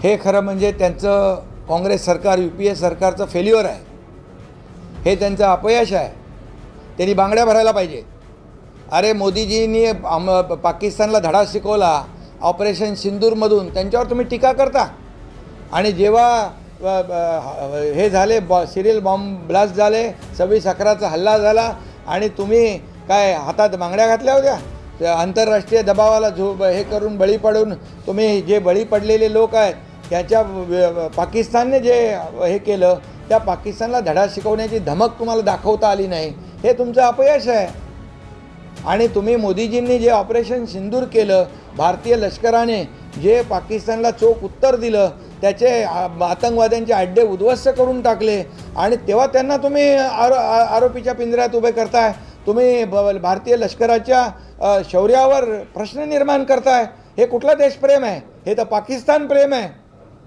हे खरं म्हणजे त्यांचं काँग्रेस सरकार UPA सरकारचं फेल्युअर आहे, हे त्यांचं अपयश आहे. त्यांनी बांगड्या भरायला पाहिजे. अरे मोदीजींनी पाकिस्तानला धडा शिकवला ऑपरेशन सिंदूरमधून, त्यांच्यावर तुम्ही टीका करता. आणि जेव्हा हे झाले सिरियल बॉम्ब ब्लास्ट झाले, 26/11चा हल्ला झाला आणि तुम्ही काय हातात बांगड्या घातल्या होत्या? आंतरराष्ट्रीय दबावाला हे करून बळी पडून तुम्ही जे बळी पडलेले लोक आहेत त्याच्या पाकिस्तानने जे हे केलं त्या पाकिस्तानला धडा शिकवण्याची धमक तुम्हाला दाखवता आली नाही, हे तुमचं अपयश आहे. आणि तुम्ही मोदीजींनी जे ऑपरेशन सिंदूर केलं, भारतीय लष्कराने जे पाकिस्तानला चोख उत्तर दिलं, त्याचे आतंकवाद्यांचे अड्डे उद्ध्वस्त करून टाकले आणि तेव्हा त्यांना तुम्ही आरोपीच्या पिंजऱ्यात उभे करताय. तुम्ही भारतीय लष्कराच्या शौर्यावर प्रश्न निर्माण करताय. हे कुठला देशप्रेम आहे? हे तर पाकिस्तान प्रेम आहे.